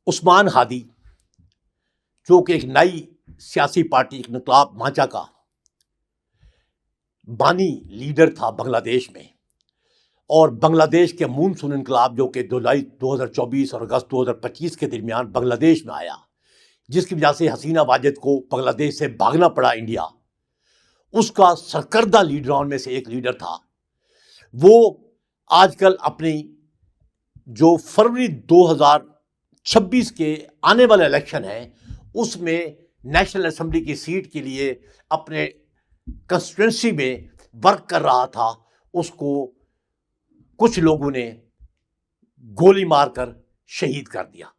उस्मान हादी जो कि एक नई सियासी पार्टी इनकलाब मांचा का बानी लीडर था बांग्लादेश में, और बांग्लादेश के मूनसून इनकलाब जो कि जुलाई 2024 और अगस्त 2025 के दरमियान बांग्लादेश में आया, जिसकी वजह से हसीना वाजिद को बांग्लादेश से भागना पड़ा इंडिया, उसका सरकर्दा लीडरों में से एक लीडर था। वो आजकल अपनी जो फरवरी 2026 के आने वाला इलेक्शन है उसमें नेशनल असेंबली की सीट के लिए अपने कंस्टिट्यूंसी में वर्क कर रहा था। उसको कुछ लोगों ने गोली मारकर शहीद कर दिया।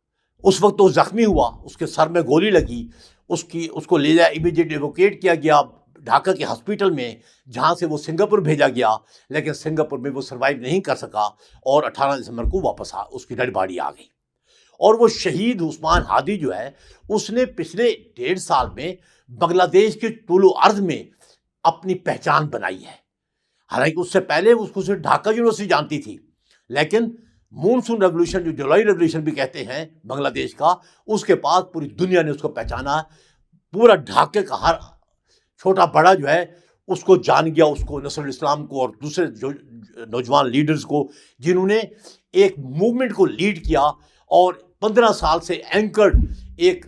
उस वक्त वो जख्मी हुआ, उसके सर में गोली लगी, उसको ले जाया, इमीडिएट एवोकेट किया गया ढाका के हॉस्पिटल में, जहां से वो सिंगापुर भेजा गया, लेकिन सिंगापुर में वो सर्वाइव नहीं कर सका और 18 दिसंबर को वापस उसकी डेड बॉडी आ गई। और वो शहीद उस्मान हादी जो है, उसने पिछले 1.5 साल में बांग्लादेश के तुलो अर्ज में अपनी पहचान बनाई है। हालांकि उससे पहले उसको सिर्फ ढाका यूनिवर्सिटी जानती थी, लेकिन मूनसून रेवोल्यूशन, जो जुलाई रेवोल्यूशन भी कहते हैं बांग्लादेश का, उसके पास पूरी दुनिया ने उसको पहचाना। पूरा ढाके का हर छोटा बड़ा जो है उसको जान गया, उसको, नसरुल इस्लाम को और दूसरे जो नौजवान लीडर्स को, जिन्होंने एक मूवमेंट को लीड किया और 15 साल से एंकर्ड एक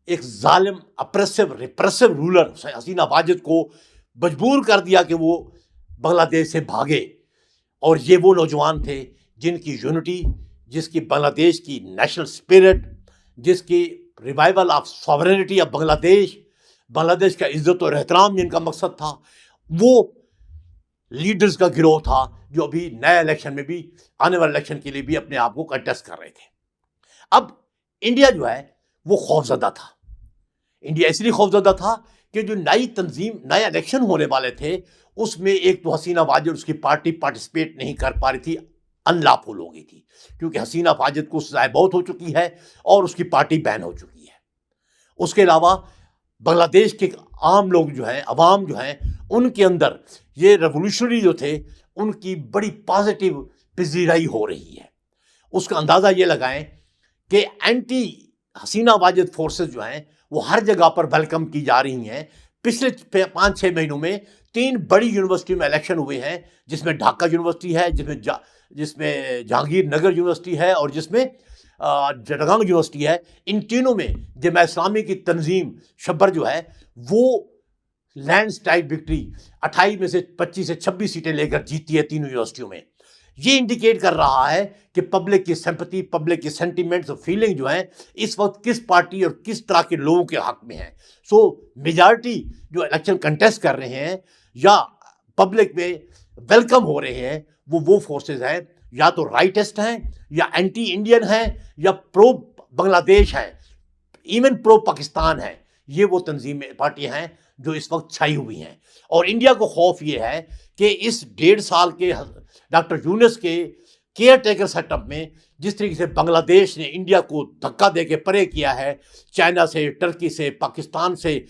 जालिम रिप्रेसिव रूलर हसीना वाजिद को मजबूर कर दिया कि वो बांग्लादेश से भागे। और ये वो नौजवान थे जिनकी यूनिटी, जिसकी बांग्लादेश की नेशनल स्पिरिट, जिसकी revival of sovereignty of Bangladesh का इज्जत और एहतराम जिनका मकसद था, वो लीडर्स का गिरोह था जो अभी नए इलेक्शन में भी, आने वाले इलेक्शन के लिए भी अपने आप को कंटेस्ट कर रहे थे। अब इंडिया जो है वो खौफजदा था। इंडिया इसलिए खौफजदा था कि जो नई तंजीम, नया इलेक्शन होने वाले थे, उसमें एक तो हसीना वाजिद उसकी पार्टी पार्टिसिपेट नहीं कर पा रही थी, अनलॉफुल हो गई थी, क्योंकि हसीना वाजिद को सजाए मौत हो चुकी है और उसकी पार्टी बैन हो चुकी है। उसके अलावा बांग्लादेश के आम लोग जो हैं, अवाम जो हैं, उनके अंदर ये रेवोल्यूशनरी जो थे, उनकी बड़ी पॉजिटिव पजीराई हो रही है। उसका अंदाज़ा ये लगाएं कि एंटी हसीना वाजिद फोर्सेस जो हैं वो हर जगह पर वेलकम की जा रही हैं। पिछले 5-6 महीनों में 3 बड़ी यूनिवर्सिटी में इलेक्शन हुए हैं, जिसमें ढाका यूनिवर्सिटी है, जिसमें जहांगीर नगर यूनिवर्सिटी है और जिसमें चटगांव यूनिवर्सिटी है। इन तीनों में जमात इस्लामी की तंजीम शब्बर जो है वो लैंडस्लाइड विक्ट्री 28 में से 25 से 26 सीटें लेकर जीती है तीनों यूनिवर्सिटियों में। ये इंडिकेट कर रहा है कि पब्लिक की सिंपैथी, पब्लिक की सेंटिमेंट्स और फीलिंग जो है इस वक्त किस पार्टी और किस तरह के लोगों के हक में है। सो मेजॉरिटी जो इलेक्शन कंटेस्ट कर रहे हैं या पब्लिक में वेलकम हो रहे हैं, वो फोर्सेस हैं, या तो राइटिस्ट हैं, या एंटी इंडियन हैं, या प्रो बांग्लादेश हैं, इवन प्रो पाकिस्तान है। ये वो तंजीमें, पार्टियां हैं जो इस वक्त छाई हुई हैं। और इंडिया को खौफ ये है कि इस 1.5 साल के डॉक्टर यूनुस के केयर टेकर सेटअप में जिस तरीके से बांग्लादेश ने इंडिया को धक्का दे के परे किया है, चाइना से, टर्की से, पाकिस्तान से,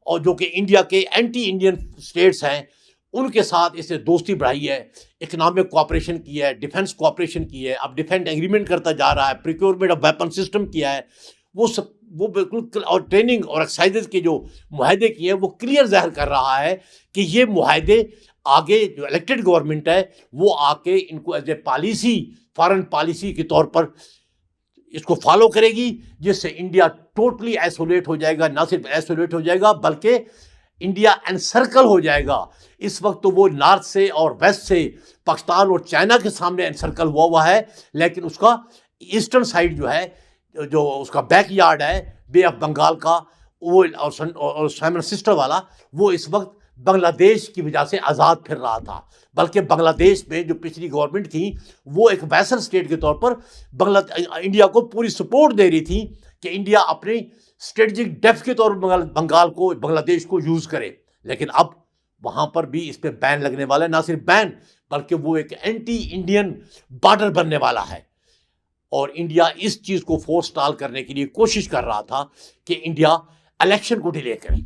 और जो कि इंडिया के एंटी इंडियन स्टेट्स हैं, उनके साथ इसने दोस्ती बढ़ाई है, इकोनॉमिक कोऑपरेशन की है, डिफेंस कोऑपरेशन की है, अब डिफेंस एग्रीमेंट करता जा रहा है, प्रिक्योरमेंट ऑफ वेपन सिस्टम किया है, वो बिल्कुल, और ट्रेनिंग और एक्सरसाइजेज के जो मुआहदे किए हैं वो क्लियर ज़ाहिर कर रहा है कि ये मुआहदे आगे जो इलेक्टेड गवर्नमेंट है वो आके इनको as a policy, foreign policy के तौर पर इसको फॉलो करेगी, जिससे इंडिया टोटली आइसोलेट हो जाएगा। ना सिर्फ आइसोलेट हो जाएगा बल्कि इंडिया एनसर्कल हो जाएगा। इस वक्त तो वो नॉर्थ से और वेस्ट से पाकिस्तान और चाइना के सामने एनसर्कल हुआ है, लेकिन उसका ईस्टर्न साइड जो है, जो उसका बैकयार्ड है बे ऑफ बंगाल का, वो और साइमन सिस्टर वाला, वो इस वक्त बांग्लादेश की वजह से आज़ाद फिर रहा था। बल्कि बांग्लादेश में जो पिछली गवर्नमेंट थी वो एक वैसल स्टेट के तौर पर इंडिया को पूरी सपोर्ट दे रही थी कि इंडिया अपनी स्ट्रेटजिक डेप्थ के तौर पर बांग्लादेश को यूज़ करे। लेकिन अब वहाँ पर भी इस पर बैन लगने वाला है। ना सिर्फ बैन बल्कि वो एक एंटी इंडियन बॉर्डर बनने वाला है। और इंडिया इस चीज़ को फोर्स टाल करने के लिए कोशिश कर रहा था कि इंडिया इलेक्शन को डिले करे,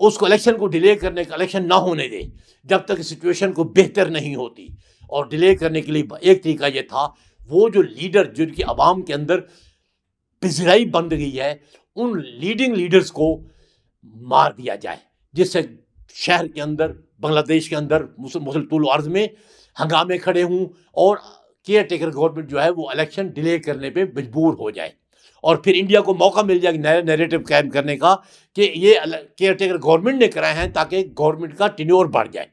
उसको इलेक्शन को डिले करने का, इलेक्शन ना होने दे जब तक सिचुएशन को बेहतर नहीं होती। और डिले करने के लिए एक तरीका ये था, वो जो लीडर जिनकी आवाम के अंदर पिजराई बन गई है, उन लीडिंग लीडर्स को मार दिया जाए, जिससे शहर के अंदर, बांग्लादेश के अंदर मुसल तूल अर्ज में हंगामे खड़े हों और केयर टेकर गवर्नमेंट जो है वो इलेक्शन डिले करने पे मजबूर हो जाए, और फिर इंडिया को मौका मिल जाए नया नैरेटिव कायम करने का कि ये केयर टेकर गवर्नमेंट ने कराए हैं ताकि गवर्नमेंट का टेन्योर बढ़ जाए।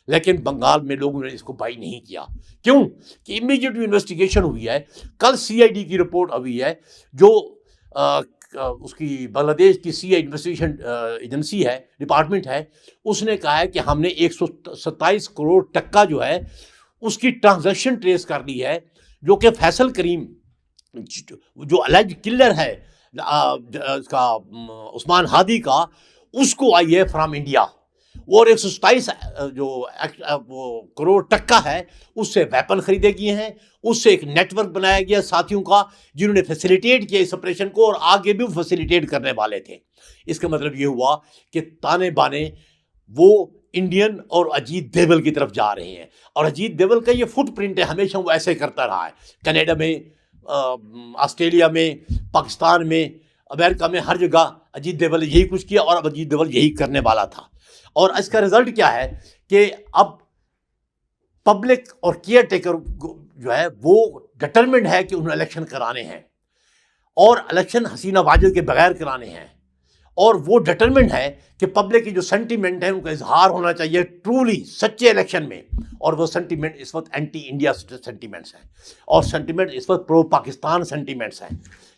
लेकिन बंगाल में लोगों ने इसको बाई नहीं किया। क्यों? कि इमीडिएट इन्वेस्टिगेशन हुई है। कल सीआईडी की रिपोर्ट हुई है, जो उसकी बांग्लादेश की सीआई इन्वेस्टिगेशन एजेंसी है, डिपार्टमेंट है, उसने कहा है कि हमने 127 करोड़ टक्का जो है उसकी ट्रांजैक्शन ट्रेस कर ली है, जो कि फैसल करीम जो अलेज किलर है इसका उस्मान हादी का, उसको आई है फ्रॉम इंडिया, और 127 जो वो करोड़ टक्का है उससे वेपन खरीदे गए हैं, उससे एक नेटवर्क बनाया गया साथियों का जिन्होंने फैसिलिटेट किया इस ऑपरेशन को, और आगे भी फैसिलिटेट करने वाले थे। इसका मतलब ये हुआ कि ताने बाने वो इंडियन और अजीत देवल की तरफ जा रहे हैं, और अजीत देवल का ये फुटप्रिंट है, हमेशा वो ऐसे करता रहा है। कनाडा में, ऑस्ट्रेलिया में, पाकिस्तान में, अमेरिका में, हर जगह अजीत देवल ने यही कुछ किया, और अब अजीत देवल यही करने वाला था। और इसका रिजल्ट क्या है कि अब पब्लिक और केयर टेकर जो है वो डिटरमिन्ड है कि उन्हें इलेक्शन कराने हैं, और इलेक्शन हसीना वाजिद के बगैर कराने हैं, और वो डिटरमिन्ड है कि पब्लिक की जो सेंटीमेंट है उनका इजहार होना चाहिए ट्रूली सच्चे इलेक्शन में, और वो सेंटीमेंट इस वक्त एंटी इंडिया सेंटीमेंट्स हैं, और सेंटीमेंट इस वक्त प्रो पाकिस्तान सेंटीमेंट्स हैं।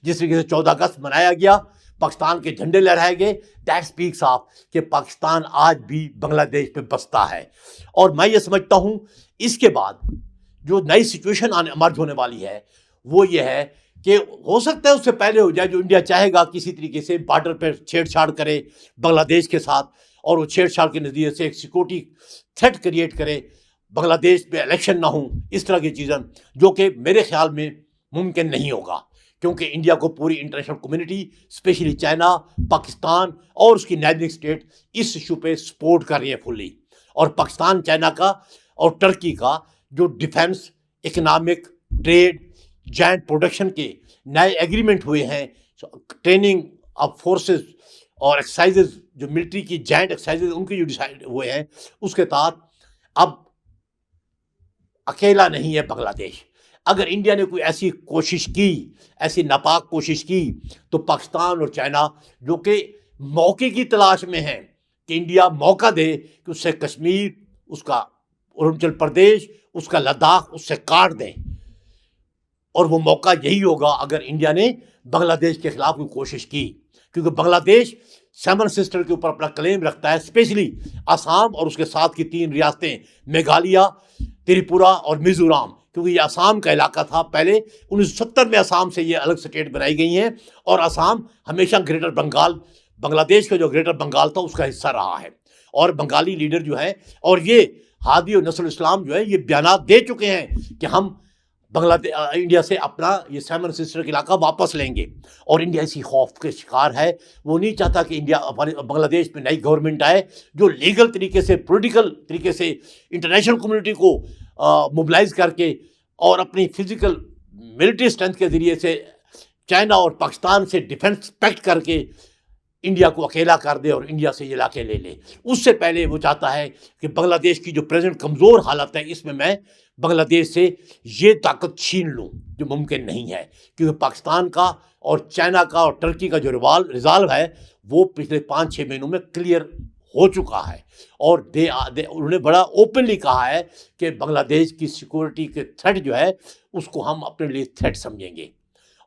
जिस तरीके से 14 अगस्त मनाया गया, पाकिस्तान के झंडे लहराए गए, दैट स्पीक्स ऑफ कि पाकिस्तान आज भी बांग्लादेश पे बसता है। और मैं ये समझता हूँ इसके बाद जो नई सिचुएशन इमर्ज होने वाली है वो ये है कि हो सकता है उससे पहले हो जाए, जो इंडिया चाहेगा किसी तरीके से बॉर्डर पर छेड़छाड़ करे बांग्लादेश के साथ, और वो छेड़छाड़ के नज़रिए से एक सिक्योरिटी थ्रेट क्रिएट करे, बांग्लादेश में इलेक्शन ना हो, इस तरह की चीज़ें, जो कि मेरे ख्याल में मुमकिन नहीं होगा, क्योंकि इंडिया को पूरी international community, specially China, Pakistan और उसकी नेबरिंग स्टेट इस इशू पे सपोर्ट कर रही है फुल्ली। और पाकिस्तान, चाइना का और टर्की का जो defence, economic, trade, joint production के नए एग्रीमेंट हुए हैं, ट्रेनिंग ऑफ फोर्सेस और एक्सरसाइजेज, जो मिलिट्री की जॉइंट एक्सरसाइजेज उनके जो डिसाइड हुए हैं, उसके तहत अब अकेला नहीं है बांग्लादेश। अगर इंडिया ने कोई ऐसी कोशिश की, ऐसी नापाक कोशिश की, तो पाकिस्तान और चाइना, जो कि मौके की तलाश में हैं कि इंडिया मौका दे कि उससे कश्मीर, उसका अरुणाचल प्रदेश, उसका लद्दाख उससे काट दें, और वो मौका यही होगा अगर इंडिया ने बांग्लादेश के खिलाफ कोई कोशिश की, क्योंकि बांग्लादेश सेवन सिस्टर के ऊपर अपना क्लेम रखता है, स्पेशली आसाम और उसके साथ की 3 रियासतें मेघालय, त्रिपुरा और मिजोरम, क्योंकि ये आसाम का इलाका था पहले। 1970 में आसाम से ये अलग स्टेट बनाई गई हैं, और आसाम हमेशा ग्रेटर बंगाल, बांग्लादेश का जो ग्रेटर बंगाल था उसका हिस्सा रहा है। और बंगाली लीडर जो है, और ये हादी और नस्रुल इस्लाम जो है, ये बयान दे चुके हैं कि हम बांग्लादेश, इंडिया से अपना ये सेवन सिस्टर का इलाका वापस लेंगे, और इंडिया इसी खौफ के शिकार है। वो नहीं चाहता कि इंडिया बांग्लादेश में नई गवर्नमेंट आए जो लीगल तरीके से, पॉलिटिकल तरीके से इंटरनेशनल कम्युनिटी को मोबिलाइज करके और अपनी फिजिकल मिलिट्री स्ट्रेंथ के ज़रिए से चाइना और पाकिस्तान से डिफेंस पैक्ट करके इंडिया को अकेला कर दे और इंडिया से ये इलाके ले ले। उससे पहले वो चाहता है कि बांग्लादेश की जो प्रेजेंट कमज़ोर हालत है, इसमें मैं बांग्लादेश से ये ताकत छीन लूँ, जो मुमकिन नहीं है, क्योंकि पाकिस्तान का और चाइना का और टर्की का जो रिजॉल्व है वो पिछले 5-6 महीनों में क्लियर हो चुका है, और उन्होंने बड़ा ओपनली कहा है कि बांग्लादेश की सिक्योरिटी के थ्रेट जो है उसको हम अपने लिए थ्रेट समझेंगे,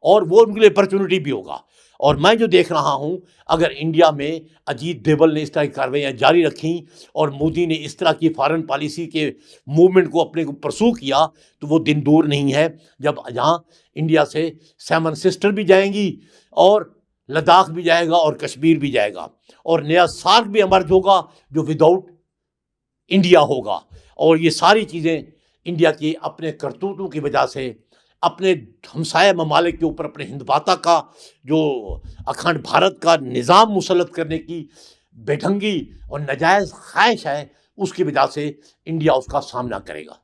और वो उनके लिए अपॉर्चुनिटी भी होगा। और मैं जो देख रहा हूँ, अगर इंडिया में अजीत देवल ने इस तरह की कार्रवाइयाँ जारी रखी और मोदी ने इस तरह की फॉरेन पॉलिसी के मूवमेंट को अपने को परसू किया, तो वो दिन दूर नहीं है जब जहाँ इंडिया से सेवन सिस्टर भी जाएंगी, और लद्दाख भी जाएगा, और कश्मीर भी जाएगा, और नया सार्क भी इमर्ज होगा जो विदाउट इंडिया होगा। और ये सारी चीज़ें इंडिया की अपने करतूतों की वजह से, अपने हमसाया ममालिक के ऊपर अपने हिंदवाता का जो अखंड भारत का निज़ाम मुसल्लत करने की बेढंगी और नाजायज़ ख्वाहिश है, उसकी वजह से इंडिया उसका सामना करेगा।